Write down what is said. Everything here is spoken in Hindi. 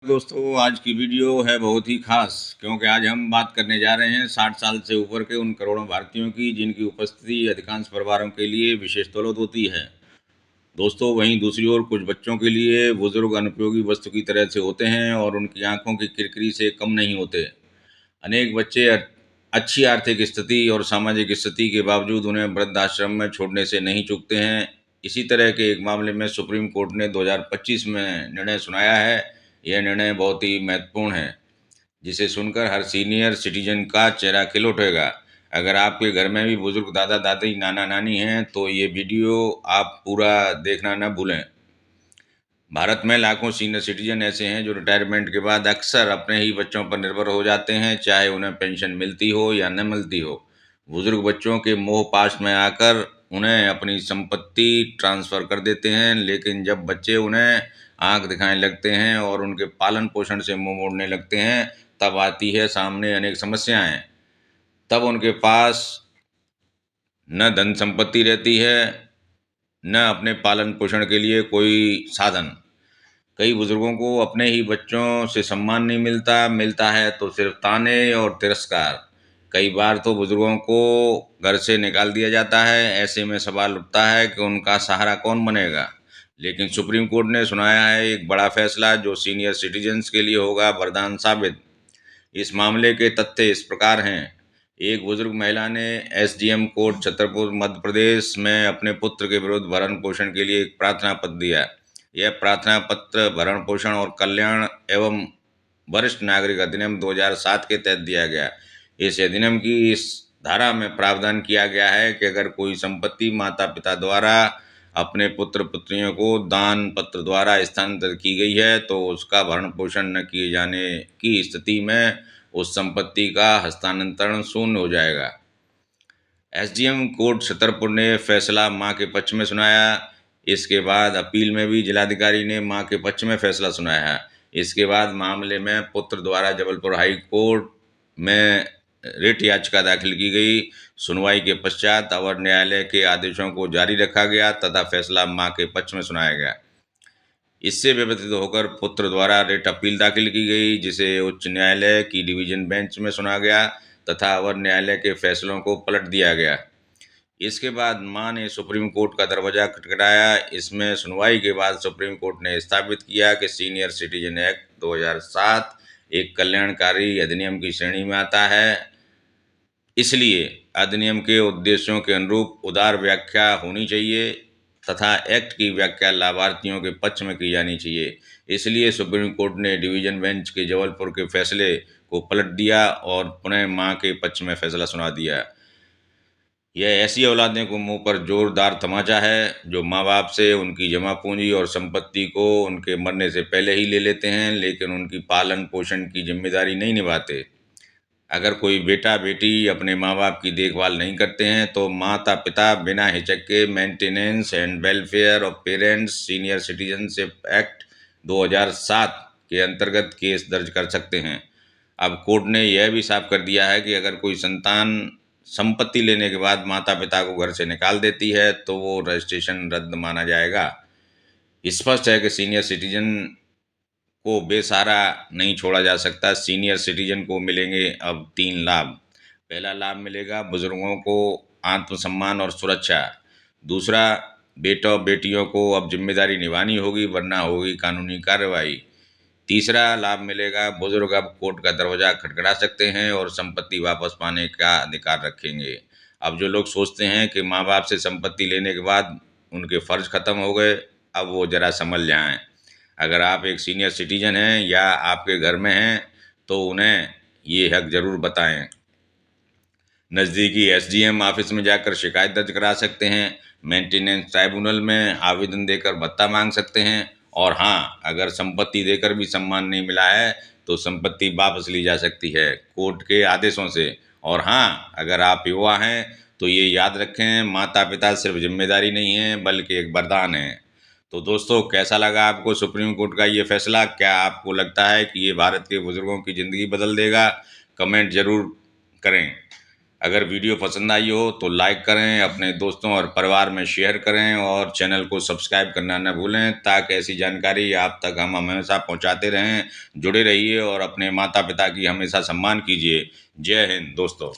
दोस्तों, आज की वीडियो है बहुत ही खास क्योंकि आज हम बात करने जा रहे हैं 60 साल से ऊपर के उन करोड़ों भारतीयों की जिनकी उपस्थिति अधिकांश परिवारों के लिए विशेष दौलत होती है। दोस्तों, वहीं दूसरी ओर कुछ बच्चों के लिए बुजुर्ग अनुपयोगी वस्तु की तरह से होते हैं और उनकी आंखों की किरकिरी से कम नहीं होते। अनेक बच्चे अच्छी आर्थिक स्थिति और सामाजिक स्थिति के बावजूद उन्हें वृद्धाश्रम में छोड़ने से नहीं चूकते हैं। इसी तरह के एक मामले में सुप्रीम कोर्ट ने 2025 में निर्णय सुनाया है। यह निर्णय बहुत ही महत्वपूर्ण है, जिसे सुनकर हर सीनियर सिटीजन का चेहरा खिल उठेगा। अगर आपके घर में भी बुजुर्ग दादा दादी नाना नानी हैं तो ये वीडियो आप पूरा देखना न भूलें। भारत में लाखों सीनियर सिटीजन ऐसे हैं जो रिटायरमेंट के बाद अक्सर अपने ही बच्चों पर निर्भर हो जाते हैं, चाहे उन्हें पेंशन मिलती हो या न मिलती हो। बुजुर्ग बच्चों के मोह पाश में आकर उन्हें अपनी संपत्ति ट्रांसफ़र कर देते हैं, लेकिन जब बच्चे उन्हें आंख दिखाने लगते हैं और उनके पालन पोषण से मुंह मोड़ने लगते हैं, तब आती है सामने अनेक समस्याएं। तब उनके पास न धन संपत्ति रहती है, न अपने पालन पोषण के लिए कोई साधन। कई बुजुर्गों को अपने ही बच्चों से सम्मान नहीं मिलता, मिलता है तो सिर्फ ताने और तिरस्कार। कई बार तो बुजुर्गों को घर से निकाल दिया जाता है। ऐसे में सवाल उठता है कि उनका सहारा कौन बनेगा। लेकिन सुप्रीम कोर्ट ने सुनाया है एक बड़ा फैसला जो सीनियर सिटीजन्स के लिए होगा वरदान साबित। इस मामले के तथ्य इस प्रकार हैं। एक बुजुर्ग महिला ने एसडीएम कोर्ट छतरपुर मध्य प्रदेश में अपने पुत्र के विरुद्ध भरण पोषण के लिए एक प्रार्थना पत्र दिया। यह प्रार्थना पत्र भरण पोषण और कल्याण एवं वरिष्ठ नागरिक अधिनियम 2007 के तहत दिया गया। इस अधिनियम की इस धारा में प्रावधान किया गया है कि अगर कोई संपत्ति माता पिता द्वारा अपने पुत्र पुत्रियों को दान पत्र द्वारा स्थानांतरित की गई है तो उसका भरण पोषण न किए जाने की स्थिति में उस संपत्ति का हस्तांतरण शून्य हो जाएगा। एसडीएम कोर्ट छतरपुर ने फैसला मां के पक्ष में सुनाया। इसके बाद अपील में भी जिलाधिकारी ने मां के पक्ष में फैसला सुनाया है। इसके बाद मामले में पुत्र द्वारा जबलपुर हाई कोर्ट में रिट याचिका दाखिल की गई। सुनवाई के पश्चात अवर न्यायालय के आदेशों को जारी रखा गया तथा फैसला मां के पक्ष में सुनाया गया। इससे व्यवस्थित होकर पुत्र द्वारा रिट अपील दाखिल की गई, जिसे उच्च न्यायालय की डिवीजन बेंच में सुना गया तथा अवर न्यायालय के फैसलों को पलट दिया गया। इसके बाद मां ने सुप्रीम कोर्ट का दरवाजा खटखटाया। इसमें सुनवाई के बाद सुप्रीम कोर्ट ने स्थापित किया कि सीनियर सिटीजन एक्ट 2007 एक कल्याणकारी अधिनियम की श्रेणी में आता है। इसलिए अधिनियम के उद्देश्यों के अनुरूप उदार व्याख्या होनी चाहिए तथा एक्ट की व्याख्या लाभार्थियों के पक्ष में की जानी चाहिए। इसलिए सुप्रीम कोर्ट ने डिवीजन बेंच के जबलपुर के फैसले को पलट दिया और पुनः मां के पक्ष में फैसला सुना दिया। यह ऐसी औलादों को मुंह पर जोरदार तमाचा है जो माँ बाप से उनकी जमा पूंजी और संपत्ति को उनके मरने से पहले ही ले लेते हैं, लेकिन उनकी पालन पोषण की जिम्मेदारी नहीं निभाते। अगर कोई बेटा बेटी अपने माँ बाप की देखभाल नहीं करते हैं तो माता पिता बिना हिचक के maintenance and welfare of parents senior citizenship act 2007 के अंतर्गत केस दर्ज कर सकते हैं। अब कोर्ट ने यह भी साफ कर दिया है कि अगर कोई संतान संपत्ति लेने के बाद माता पिता को घर से निकाल देती है तो वो रजिस्ट्रेशन रद्द माना जाएगा। स्पष्ट है कि सीनियर सिटीजन को बेसहारा नहीं छोड़ा जा सकता। सीनियर सिटीजन को मिलेंगे अब 3 लाभ। पहला लाभ मिलेगा बुजुर्गों को आत्मसम्मान और सुरक्षा। दूसरा, बेटों बेटियों को अब जिम्मेदारी निभानी होगी वरना होगी कानूनी कार्रवाई। तीसरा लाभ मिलेगा, बुजुर्ग अब कोर्ट का दरवाज़ा खटखटा सकते हैं और संपत्ति वापस पाने का अधिकार रखेंगे। अब जो लोग सोचते हैं कि माँ बाप से संपत्ति लेने के बाद उनके फ़र्ज ख़त्म हो गए, अब वो ज़रा समझ जाएं। अगर आप एक सीनियर सिटीजन हैं या आपके घर में हैं तो उन्हें ये हक ज़रूर बताएं। नज़दीकी एसडीएम ऑफिस में जाकर शिकायत दर्ज करा सकते हैं। मेंटेनेंस ट्राइब्यूनल में आवेदन देकर भत्ता मांग सकते हैं। और हाँ, अगर संपत्ति देकर भी सम्मान नहीं मिला है तो संपत्ति वापस ली जा सकती है कोर्ट के आदेशों से। और हाँ, अगर आप युवा हैं तो ये याद रखें, माता पिता सिर्फ जिम्मेदारी नहीं है बल्कि एक वरदान है। तो दोस्तों, कैसा लगा आपको सुप्रीम कोर्ट का ये फैसला? क्या आपको लगता है कि ये भारत के बुजुर्गों की ज़िंदगी बदल देगा? कमेंट ज़रूर करें। अगर वीडियो पसंद आई हो तो लाइक करें, अपने दोस्तों और परिवार में शेयर करें और चैनल को सब्सक्राइब करना न भूलें, ताकि ऐसी जानकारी आप तक हम हमेशा पहुंचाते रहें। जुड़े रहिए और अपने माता पिता की हमेशा सम्मान कीजिए। जय हिंद दोस्तों।